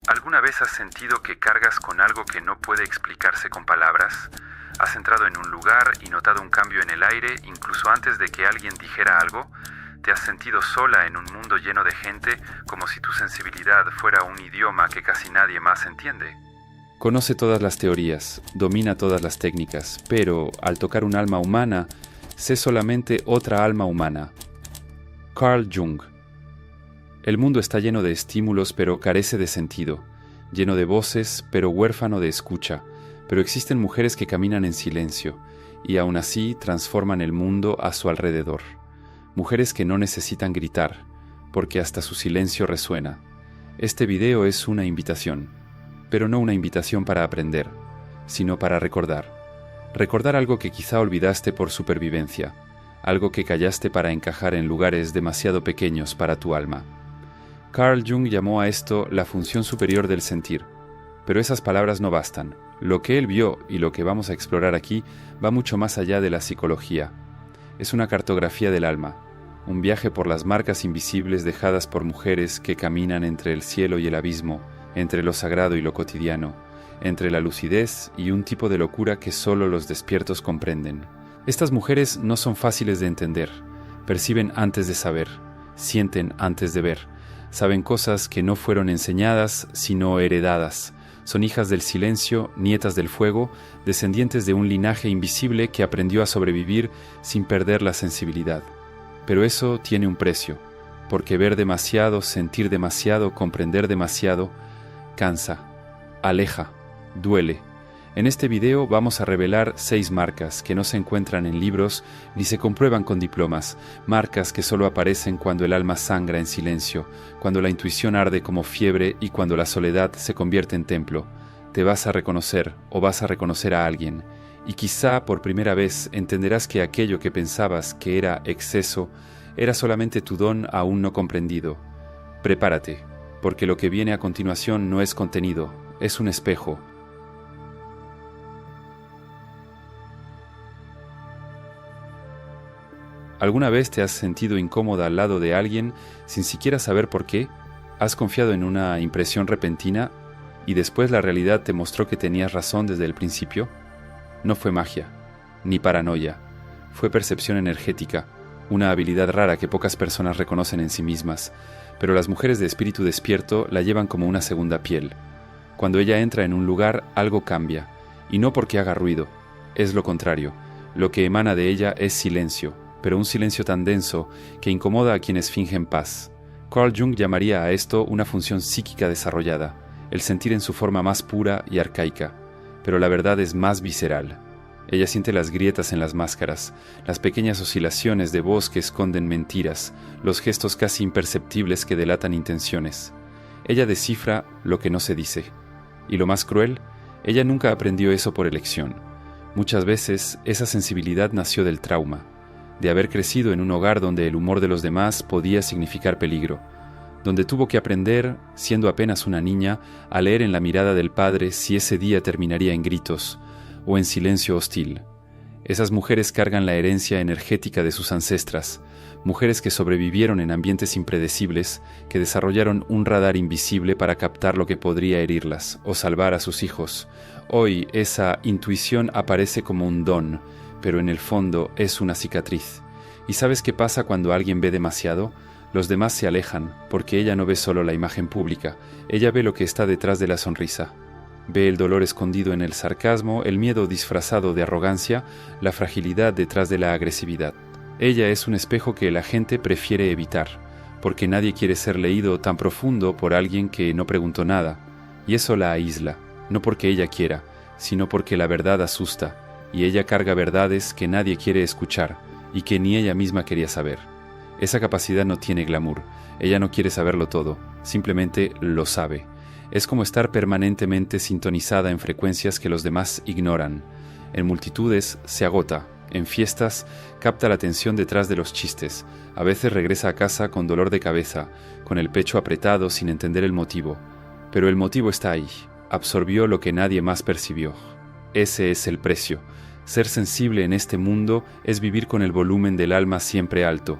¿Alguna vez has sentido que cargas con algo que no puede explicarse con palabras? ¿Has entrado en un lugar y notado un cambio en el aire incluso antes de que alguien dijera algo? ¿Te has sentido sola en un mundo lleno de gente, como si tu sensibilidad fuera un idioma que casi nadie más entiende? Conoce todas las teorías, domina todas las técnicas, pero al tocar un alma humana, sé solamente otra alma humana. Carl Jung. El mundo está lleno de estímulos pero carece de sentido, lleno de voces pero huérfano de escucha, pero existen mujeres que caminan en silencio y aún así transforman el mundo a su alrededor. Mujeres que no necesitan gritar, porque hasta su silencio resuena. Este video es una invitación, pero no una invitación para aprender, sino para recordar. Recordar algo que quizá olvidaste por supervivencia, algo que callaste para encajar en lugares demasiado pequeños para tu alma. Carl Jung llamó a esto la función superior del sentir, pero esas palabras no bastan. Lo que él vio y lo que vamos a explorar aquí va mucho más allá de la psicología. Es una cartografía del alma, un viaje por las marcas invisibles dejadas por mujeres que caminan entre el cielo y el abismo, entre lo sagrado y lo cotidiano, entre la lucidez y un tipo de locura que solo los despiertos comprenden. Estas mujeres no son fáciles de entender, perciben antes de saber, sienten antes de ver, saben cosas que no fueron enseñadas, sino heredadas. Son hijas del silencio, nietas del fuego, descendientes de un linaje invisible que aprendió a sobrevivir sin perder la sensibilidad. Pero eso tiene un precio, porque ver demasiado, sentir demasiado, comprender demasiado, cansa, aleja, duele. En este video vamos a revelar 6 marcas que no se encuentran en libros ni se comprueban con diplomas, marcas que solo aparecen cuando el alma sangra en silencio, cuando la intuición arde como fiebre y cuando la soledad se convierte en templo. Te vas a reconocer o vas a reconocer a alguien, y quizá por primera vez entenderás que aquello que pensabas que era exceso era solamente tu don aún no comprendido. Prepárate, porque lo que viene a continuación no es contenido, es un espejo. ¿Alguna vez te has sentido incómoda al lado de alguien sin siquiera saber por qué? ¿Has confiado en una impresión repentina y después la realidad te mostró que tenías razón desde el principio? No fue magia, ni paranoia, fue percepción energética, una habilidad rara que pocas personas reconocen en sí mismas, pero las mujeres de espíritu despierto la llevan como una segunda piel. Cuando ella entra en un lugar, algo cambia, y no porque haga ruido, es lo contrario, lo que emana de ella es silencio, pero un silencio tan denso que incomoda a quienes fingen paz. Carl Jung llamaría a esto una función psíquica desarrollada, el sentir en su forma más pura y arcaica, pero la verdad es más visceral. Ella siente las grietas en las máscaras, las pequeñas oscilaciones de voz que esconden mentiras, los gestos casi imperceptibles que delatan intenciones. Ella descifra lo que no se dice. Y lo más cruel, ella nunca aprendió eso por elección. Muchas veces esa sensibilidad nació del trauma, de haber crecido en un hogar donde el humor de los demás podía significar peligro, donde tuvo que aprender, siendo apenas una niña, a leer en la mirada del padre si ese día terminaría en gritos o en silencio hostil. Esas mujeres cargan la herencia energética de sus ancestras, mujeres que sobrevivieron en ambientes impredecibles, que desarrollaron un radar invisible para captar lo que podría herirlas o salvar a sus hijos. Hoy esa intuición aparece como un don, pero en el fondo es una cicatriz. ¿Y sabes qué pasa cuando alguien ve demasiado? Los demás se alejan, porque ella no ve solo la imagen pública, ella ve lo que está detrás de la sonrisa. Ve el dolor escondido en el sarcasmo, el miedo disfrazado de arrogancia, la fragilidad detrás de la agresividad. Ella es un espejo que la gente prefiere evitar, porque nadie quiere ser leído tan profundo por alguien que no preguntó nada, y eso la aísla, no porque ella quiera, sino porque la verdad asusta, y ella carga verdades que nadie quiere escuchar y que ni ella misma quería saber. Esa capacidad no tiene glamour, ella no quiere saberlo todo, simplemente lo sabe. Es como estar permanentemente sintonizada en frecuencias que los demás ignoran. En multitudes se agota, en fiestas capta la atención detrás de los chistes, a veces regresa a casa con dolor de cabeza, con el pecho apretado sin entender el motivo. Pero el motivo está ahí, absorbió lo que nadie más percibió. Ese es el precio. Ser sensible en este mundo es vivir con el volumen del alma siempre alto,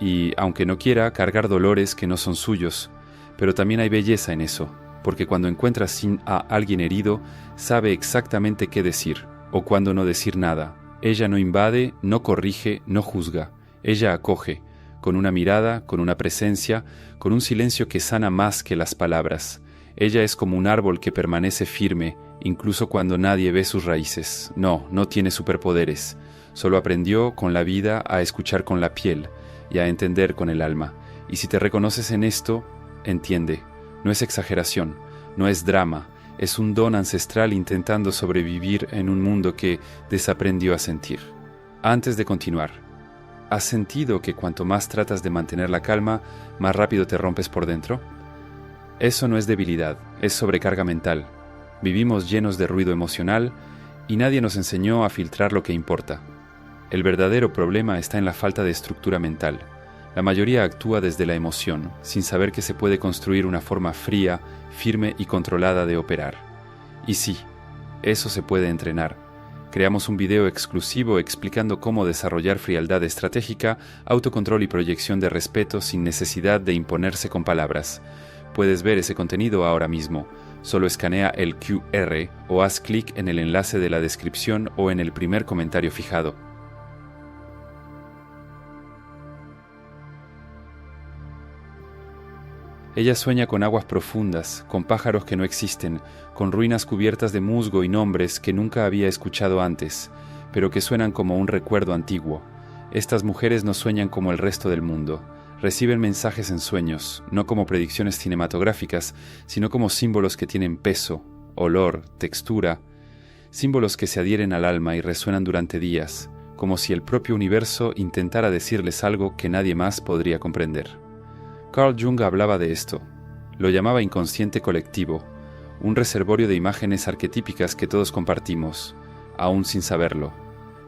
y, aunque no quiera, cargar dolores que no son suyos, pero también hay belleza en eso. porque cuando encuentra a alguien herido, sabe exactamente qué decir, o cuando no decir nada. Ella no invade, no corrige, no juzga. Ella acoge, con una mirada, con una presencia, con un silencio que sana más que las palabras. Ella es como un árbol que permanece firme, incluso cuando nadie ve sus raíces. No tiene superpoderes. Solo aprendió con la vida a escuchar con la piel y a entender con el alma. Y si te reconoces en esto, entiende. No es exageración, no es drama, es un don ancestral intentando sobrevivir en un mundo que desaprendió a sentir. Antes de continuar, ¿has sentido que cuanto más tratas de mantener la calma, más rápido te rompes por dentro? Eso no es debilidad, es sobrecarga mental. Vivimos llenos de ruido emocional y nadie nos enseñó a filtrar lo que importa. El verdadero problema está en la falta de estructura mental. La mayoría actúa desde la emoción, sin saber que se puede construir una forma fría, firme y controlada de operar. Y sí, eso se puede entrenar. Creamos un video exclusivo explicando cómo desarrollar frialdad estratégica, autocontrol y proyección de respeto sin necesidad de imponerse con palabras. Puedes ver ese contenido ahora mismo. Solo escanea el QR o haz clic en el enlace de la descripción o en el primer comentario fijado. Ella sueña con aguas profundas, con pájaros que no existen, con ruinas cubiertas de musgo y nombres que nunca había escuchado antes, pero que suenan como un recuerdo antiguo. Estas mujeres no sueñan como el resto del mundo. Reciben mensajes en sueños, no como predicciones cinematográficas, sino como símbolos que tienen peso, olor, textura, símbolos que se adhieren al alma y resuenan durante días, como si el propio universo intentara decirles algo que nadie más podría comprender. Carl Jung hablaba de esto. Lo llamaba inconsciente colectivo, un reservorio de imágenes arquetípicas que todos compartimos, aún sin saberlo.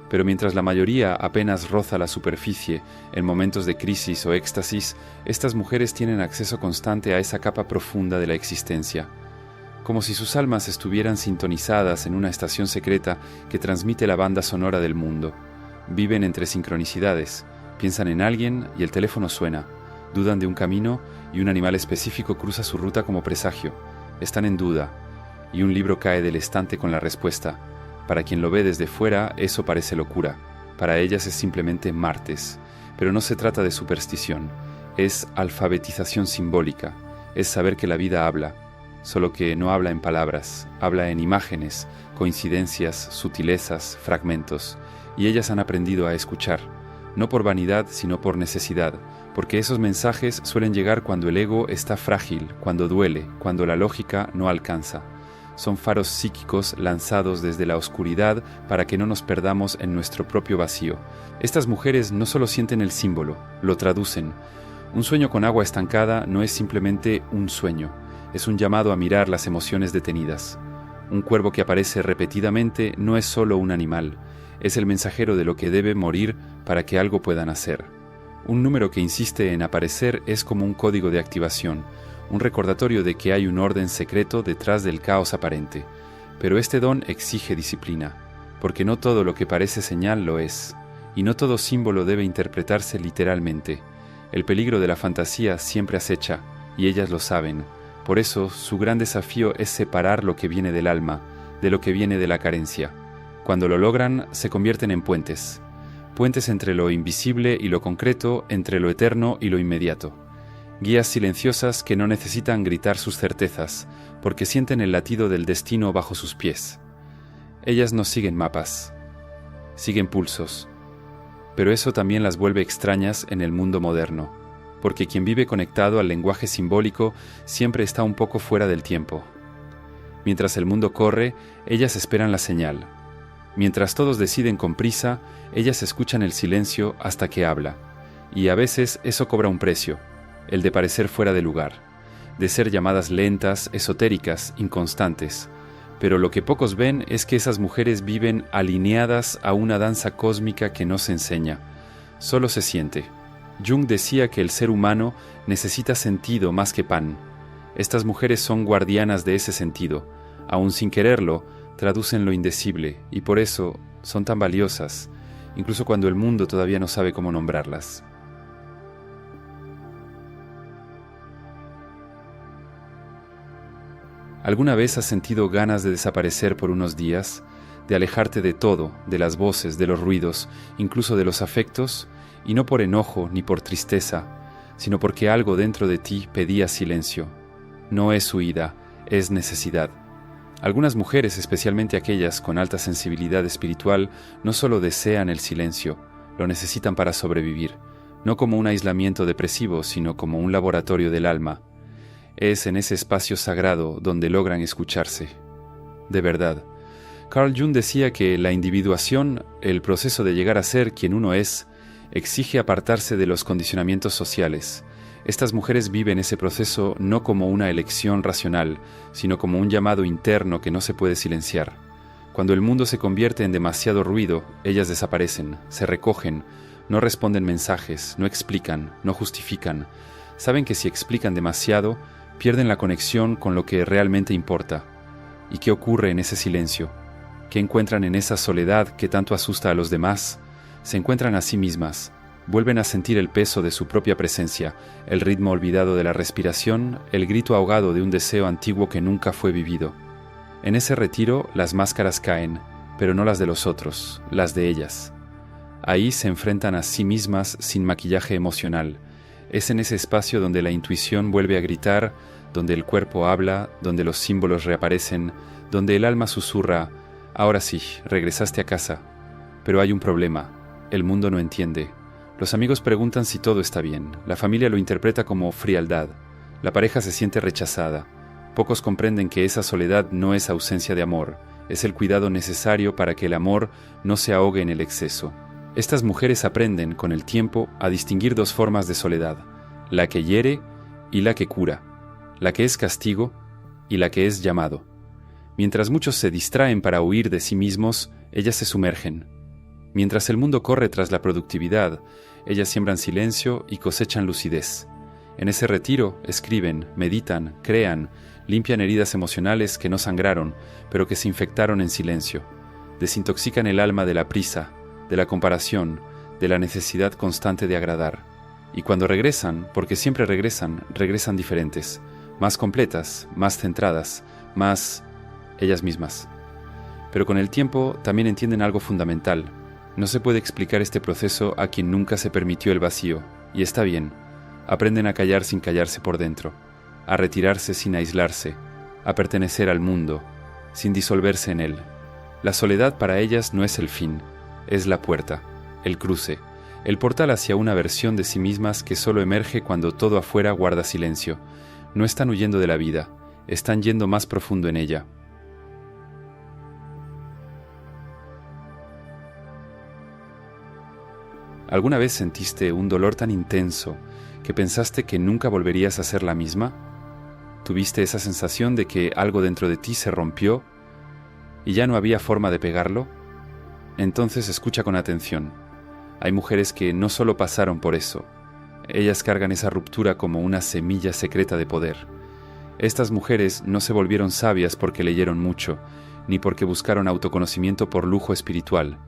Pero mientras la mayoría apenas roza la superficie en momentos de crisis o éxtasis, estas mujeres tienen acceso constante a esa capa profunda de la existencia, como si sus almas estuvieran sintonizadas en una estación secreta que transmite la banda sonora del mundo. Viven entre sincronicidades, piensan en alguien y el teléfono suena. Dudan de un camino y un animal específico cruza su ruta como presagio. Están en duda y un libro cae del estante con la respuesta. Para quien lo ve desde fuera, eso parece locura. Para ellas es simplemente martes. Pero no se trata de superstición. Es alfabetización simbólica. Es saber que la vida habla. Solo que no habla en palabras. Habla en imágenes, coincidencias, sutilezas, fragmentos. Y ellas han aprendido a escuchar. No por vanidad, sino por necesidad. Porque esos mensajes suelen llegar cuando el ego está frágil, cuando duele, cuando la lógica no alcanza. Son faros psíquicos lanzados desde la oscuridad para que no nos perdamos en nuestro propio vacío. Estas mujeres no solo sienten el símbolo, lo traducen. Un sueño con agua estancada no es simplemente un sueño, es un llamado a mirar las emociones detenidas. Un cuervo que aparece repetidamente no es solo un animal, es el mensajero de lo que debe morir para que algo pueda nacer. Un número que insiste en aparecer es como un código de activación, un recordatorio de que hay un orden secreto detrás del caos aparente. Pero este don exige disciplina, porque no todo lo que parece señal lo es, y no todo símbolo debe interpretarse literalmente. El peligro de la fantasía siempre acecha, y ellas lo saben. Por eso, su gran desafío es separar lo que viene del alma, de lo que viene de la carencia. Cuando lo logran, se convierten en puentes. Puentes entre lo invisible y lo concreto, entre lo eterno y lo inmediato. Guías silenciosas que no necesitan gritar sus certezas, porque sienten el latido del destino bajo sus pies. Ellas no siguen mapas, siguen pulsos, pero eso también las vuelve extrañas en el mundo moderno, porque quien vive conectado al lenguaje simbólico siempre está un poco fuera del tiempo. Mientras el mundo corre, ellas esperan la señal. Mientras todos deciden con prisa, ellas escuchan el silencio hasta que habla, y a veces eso cobra un precio, el de parecer fuera de lugar, de ser llamadas lentas, esotéricas, inconstantes. Pero lo que pocos ven es que esas mujeres viven alineadas a una danza cósmica que no se enseña, solo se siente. Jung decía que el ser humano necesita sentido más que pan. Estas mujeres son guardianas de ese sentido, aun sin quererlo, traducen lo indecible y por eso son tan valiosas, incluso cuando el mundo todavía no sabe cómo nombrarlas. ¿Alguna vez has sentido ganas de desaparecer por unos días, de alejarte de todo, de las voces, de los ruidos, incluso de los afectos, y no por enojo ni por tristeza, sino porque algo dentro de ti pedía silencio? No es huida, es necesidad. Algunas mujeres, especialmente aquellas con alta sensibilidad espiritual, no solo desean el silencio, lo necesitan para sobrevivir, no como un aislamiento depresivo, sino como un laboratorio del alma. Es en ese espacio sagrado donde logran escucharse. De verdad. Carl Jung decía que la individuación, el proceso de llegar a ser quien uno es, exige apartarse de los condicionamientos sociales. Estas mujeres viven ese proceso no como una elección racional, sino como un llamado interno que no se puede silenciar. Cuando el mundo se convierte en demasiado ruido, ellas desaparecen, se recogen, no responden mensajes, no explican, no justifican. Saben que si explican demasiado, pierden la conexión con lo que realmente importa. ¿Y qué ocurre en ese silencio? ¿Qué encuentran en esa soledad que tanto asusta a los demás? Se encuentran a sí mismas, vuelven a sentir el peso de su propia presencia, el ritmo olvidado de la respiración, el grito ahogado de un deseo antiguo que nunca fue vivido. En ese retiro las máscaras caen, pero no las de los otros, las de ellas. Ahí se enfrentan a sí mismas sin maquillaje emocional. Es en ese espacio donde la intuición vuelve a gritar, donde el cuerpo habla, donde los símbolos reaparecen, donde el alma susurra: ahora sí, regresaste a casa. Pero hay un problema, el mundo no entiende. Los amigos preguntan si todo está bien, la familia lo interpreta como frialdad, la pareja se siente rechazada. Pocos comprenden que esa soledad no es ausencia de amor, es el cuidado necesario para que el amor no se ahogue en el exceso. Estas mujeres aprenden, con el tiempo, a distinguir dos formas de soledad, la que hiere y la que cura, la que es castigo y la que es llamado. Mientras muchos se distraen para huir de sí mismos, ellas se sumergen. Mientras el mundo corre tras la productividad, ellas siembran silencio y cosechan lucidez. En ese retiro, escriben, meditan, crean, limpian heridas emocionales que no sangraron, pero que se infectaron en silencio. Desintoxican el alma de la prisa, de la comparación, de la necesidad constante de agradar. Y cuando regresan, porque siempre regresan diferentes, más completas, más centradas, más ellas mismas. Pero con el tiempo también entienden algo fundamental. No se puede explicar este proceso a quien nunca se permitió el vacío, y está bien. Aprenden a callar sin callarse por dentro, a retirarse sin aislarse, a pertenecer al mundo, sin disolverse en él. La soledad para ellas no es el fin, es la puerta, el cruce, el portal hacia una versión de sí mismas que solo emerge cuando todo afuera guarda silencio. No están huyendo de la vida, están yendo más profundo en ella. ¿Alguna vez sentiste un dolor tan intenso que pensaste que nunca volverías a ser la misma? ¿Tuviste esa sensación de que algo dentro de ti se rompió y ya no había forma de pegarlo? Entonces escucha con atención. Hay mujeres que no solo pasaron por eso, ellas cargan esa ruptura como una semilla secreta de poder. Estas mujeres no se volvieron sabias porque leyeron mucho, ni porque buscaron autoconocimiento por lujo espiritual.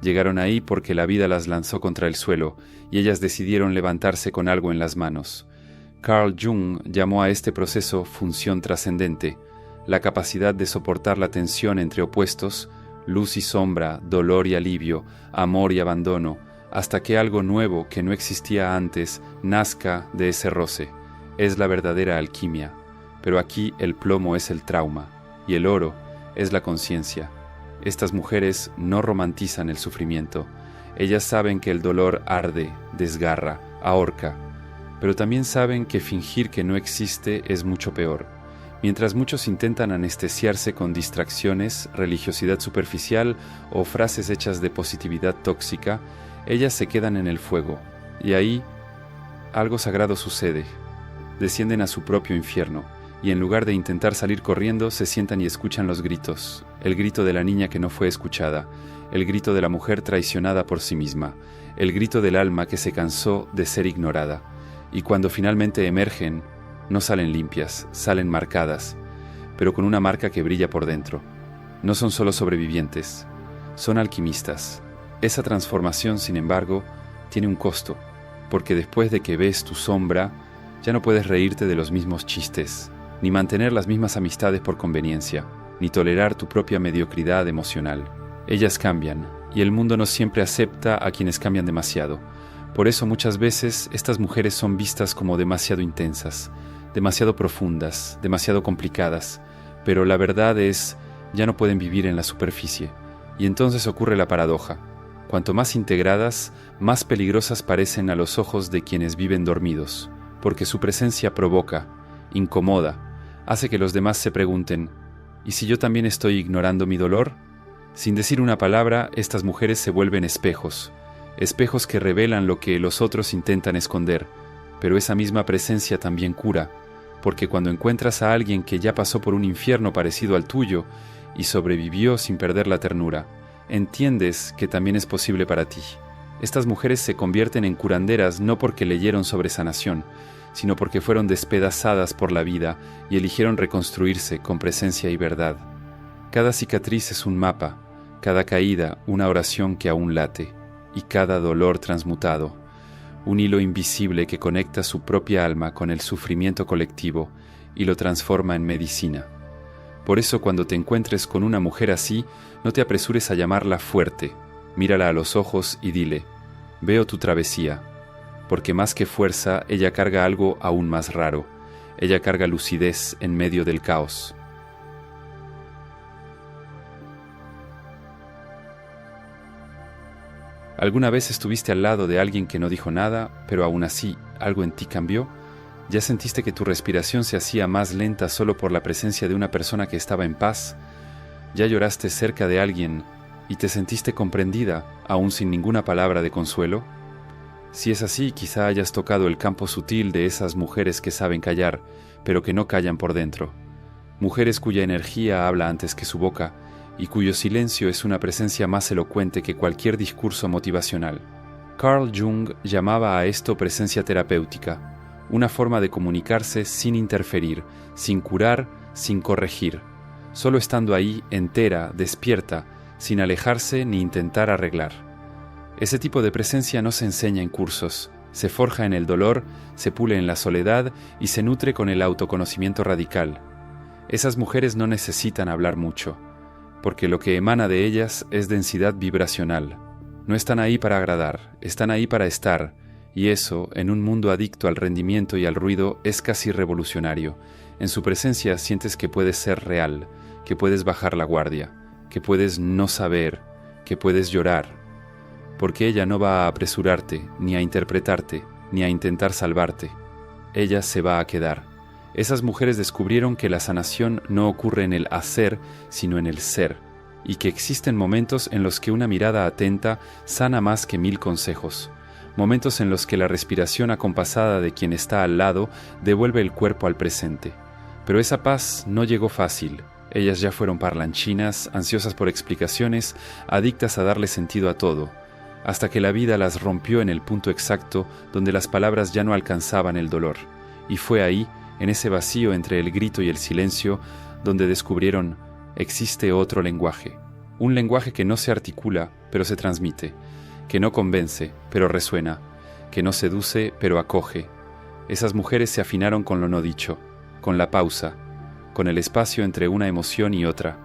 Llegaron ahí porque la vida las lanzó contra el suelo y ellas decidieron levantarse con algo en las manos. Carl Jung llamó a este proceso función trascendente, la capacidad de soportar la tensión entre opuestos, luz y sombra, dolor y alivio, amor y abandono, hasta que algo nuevo que no existía antes nazca de ese roce. Es la verdadera alquimia, pero aquí el plomo es el trauma y el oro es la conciencia. Estas mujeres no romantizan el sufrimiento. Ellas saben que el dolor arde, desgarra, ahorca, pero también saben que fingir que no existe es mucho peor. Mientras muchos intentan anestesiarse con distracciones, religiosidad superficial o frases hechas de positividad tóxica, ellas se quedan en el fuego, y ahí algo sagrado sucede. Descienden a su propio infierno, y en lugar de intentar salir corriendo, se sientan y escuchan los gritos. El grito de la niña que no fue escuchada, el grito de la mujer traicionada por sí misma, el grito del alma que se cansó de ser ignorada. Y cuando finalmente emergen, no salen limpias, salen marcadas, pero con una marca que brilla por dentro. No son solo sobrevivientes, son alquimistas. Esa transformación, sin embargo, tiene un costo, porque después de que ves tu sombra, ya no puedes reírte de los mismos chistes, ni mantener las mismas amistades por conveniencia, ni tolerar tu propia mediocridad emocional. Ellas cambian, y el mundo no siempre acepta a quienes cambian demasiado. Por eso muchas veces estas mujeres son vistas como demasiado intensas, demasiado profundas, demasiado complicadas, pero la verdad es, ya no pueden vivir en la superficie. Y entonces ocurre la paradoja. Cuanto más integradas, más peligrosas parecen a los ojos de quienes viven dormidos, porque su presencia provoca, incomoda, hace que los demás se pregunten, ¿y si yo también estoy ignorando mi dolor? Sin decir una palabra, estas mujeres se vuelven espejos, espejos que revelan lo que los otros intentan esconder, pero esa misma presencia también cura, porque cuando encuentras a alguien que ya pasó por un infierno parecido al tuyo y sobrevivió sin perder la ternura, entiendes que también es posible para ti. Estas mujeres se convierten en curanderas no porque leyeron sobre sanación, sino porque fueron despedazadas por la vida y eligieron reconstruirse con presencia y verdad. Cada cicatriz es un mapa, cada caída una oración que aún late, y cada dolor transmutado, un hilo invisible que conecta su propia alma con el sufrimiento colectivo y lo transforma en medicina. Por eso cuando te encuentres con una mujer así, no te apresures a llamarla fuerte, mírala a los ojos y dile, veo tu travesía, porque más que fuerza, ella carga algo aún más raro, ella carga lucidez en medio del caos. ¿Alguna vez estuviste al lado de alguien que no dijo nada, pero aún así algo en ti cambió? ¿Ya sentiste que tu respiración se hacía más lenta solo por la presencia de una persona que estaba en paz? ¿Ya lloraste cerca de alguien y te sentiste comprendida, aún sin ninguna palabra de consuelo? Si es así, quizá hayas tocado el campo sutil de esas mujeres que saben callar, pero que no callan por dentro. Mujeres cuya energía habla antes que su boca, y cuyo silencio es una presencia más elocuente que cualquier discurso motivacional. Carl Jung llamaba a esto presencia terapéutica, una forma de comunicarse sin interferir, sin curar, sin corregir, solo estando ahí entera, despierta, sin alejarse ni intentar arreglar. Ese tipo de presencia no se enseña en cursos, se forja en el dolor, se pule en la soledad y se nutre con el autoconocimiento radical. Esas mujeres no necesitan hablar mucho, porque lo que emana de ellas es densidad vibracional. No están ahí para agradar, están ahí para estar, y eso, en un mundo adicto al rendimiento y al ruido, es casi revolucionario. En su presencia sientes que puedes ser real, que puedes bajar la guardia, que puedes no saber, que puedes llorar, porque ella no va a apresurarte, ni a interpretarte, ni a intentar salvarte. Ella se va a quedar. Esas mujeres descubrieron que la sanación no ocurre en el hacer, sino en el ser, y que existen momentos en los que una mirada atenta sana más que 1000 consejos, momentos en los que la respiración acompasada de quien está al lado devuelve el cuerpo al presente. Pero esa paz no llegó fácil. Ellas ya fueron parlanchinas, ansiosas por explicaciones, adictas a darle sentido a todo, hasta que la vida las rompió en el punto exacto donde las palabras ya no alcanzaban el dolor, y fue ahí, en ese vacío entre el grito y el silencio, donde descubrieron, existe otro lenguaje. Un lenguaje que no se articula, pero se transmite, que no convence, pero resuena, que no seduce, pero acoge. Esas mujeres se afinaron con lo no dicho, con la pausa, con el espacio entre una emoción y otra,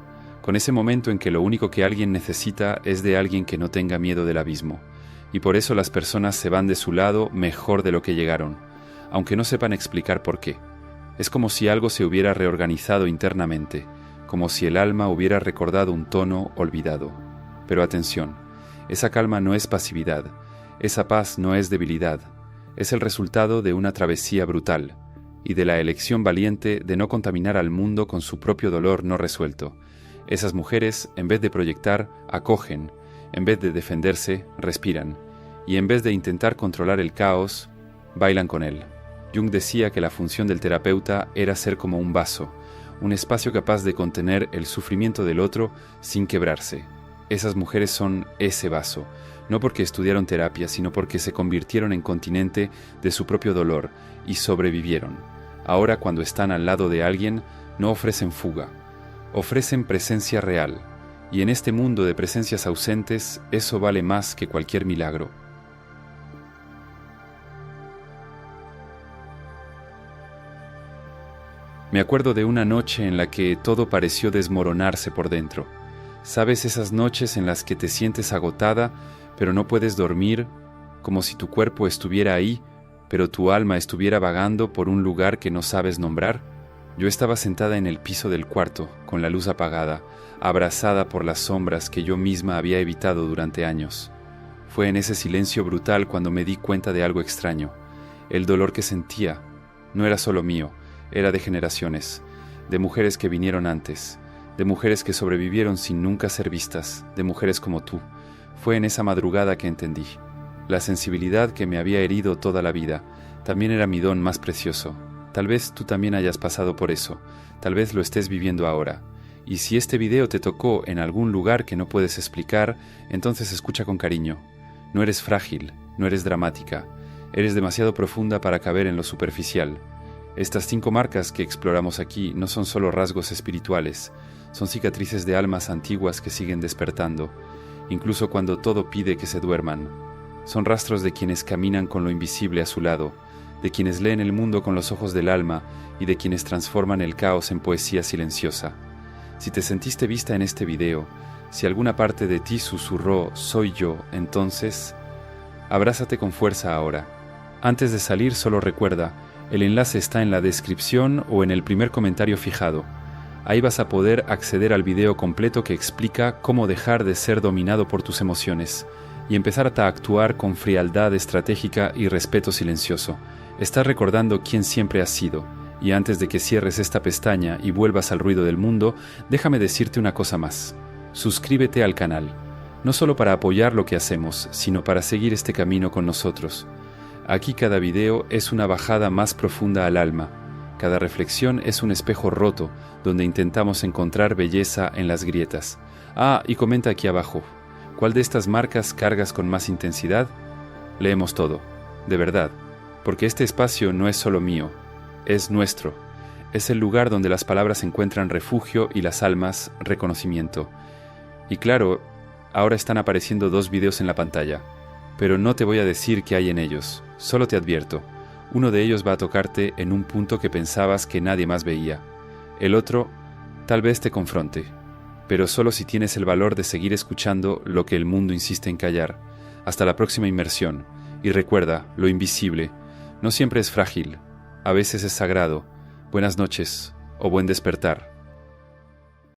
con ese momento en que lo único que alguien necesita es de alguien que no tenga miedo del abismo. Y por eso las personas se van de su lado mejor de lo que llegaron, aunque no sepan explicar por qué. Es como si algo se hubiera reorganizado internamente, como si el alma hubiera recordado un tono olvidado. Pero atención, esa calma no es pasividad, esa paz no es debilidad, es el resultado de una travesía brutal y de la elección valiente de no contaminar al mundo con su propio dolor no resuelto. Esas mujeres, en vez de proyectar, acogen, en vez de defenderse, respiran, y en vez de intentar controlar el caos, bailan con él. Jung decía que la función del terapeuta era ser como un vaso, un espacio capaz de contener el sufrimiento del otro sin quebrarse. Esas mujeres son ese vaso, no porque estudiaron terapia, sino porque se convirtieron en continente de su propio dolor y sobrevivieron. Ahora, cuando están al lado de alguien, no ofrecen fuga, ofrecen presencia real, y en este mundo de presencias ausentes, eso vale más que cualquier milagro. Me acuerdo de una noche en la que todo pareció desmoronarse por dentro. ¿Sabes esas noches en las que te sientes agotada, pero no puedes dormir, como si tu cuerpo estuviera ahí, pero tu alma estuviera vagando por un lugar que no sabes nombrar? Yo estaba sentada en el piso del cuarto, con la luz apagada, abrazada por las sombras que yo misma había evitado durante años. Fue en ese silencio brutal cuando me di cuenta de algo extraño. El dolor que sentía no era solo mío, era de generaciones, de mujeres que vinieron antes, de mujeres que sobrevivieron sin nunca ser vistas, de mujeres como tú. Fue en esa madrugada que entendí. La sensibilidad que me había herido toda la vida también era mi don más precioso. Tal vez tú también hayas pasado por eso, tal vez lo estés viviendo ahora. Y si este video te tocó en algún lugar que no puedes explicar, entonces escucha con cariño. No eres frágil, no eres dramática, eres demasiado profunda para caber en lo superficial. Estas 5 marcas que exploramos aquí no son solo rasgos espirituales, son cicatrices de almas antiguas que siguen despertando, incluso cuando todo pide que se duerman. Son rastros de quienes caminan con lo invisible a su lado, de quienes leen el mundo con los ojos del alma y de quienes transforman el caos en poesía silenciosa. Si te sentiste vista en este video, si alguna parte de ti susurró «soy yo», entonces, abrázate con fuerza ahora. Antes de salir, solo recuerda, el enlace está en la descripción o en el primer comentario fijado. Ahí vas a poder acceder al video completo que explica cómo dejar de ser dominado por tus emociones y empezar a actuar con frialdad estratégica y respeto silencioso. Estás recordando quién siempre has sido. Y antes de que cierres esta pestaña y vuelvas al ruido del mundo, déjame decirte una cosa más. Suscríbete al canal, no solo para apoyar lo que hacemos, sino para seguir este camino con nosotros. Aquí cada video es una bajada más profunda al alma. Cada reflexión es un espejo roto donde intentamos encontrar belleza en las grietas. Y comenta aquí abajo, ¿cuál de estas marcas cargas con más intensidad? Leemos todo, de verdad, porque este espacio no es solo mío, es nuestro. Es el lugar donde las palabras encuentran refugio y las almas reconocimiento. Y claro, ahora están apareciendo 2 videos en la pantalla, pero no te voy a decir qué hay en ellos, solo te advierto. Uno de ellos va a tocarte en un punto que pensabas que nadie más veía. El otro, tal vez te confronte, pero solo si tienes el valor de seguir escuchando lo que el mundo insiste en callar. Hasta la próxima inmersión. Y recuerda, lo invisible no siempre es frágil, a veces es sagrado. Buenas noches o buen despertar.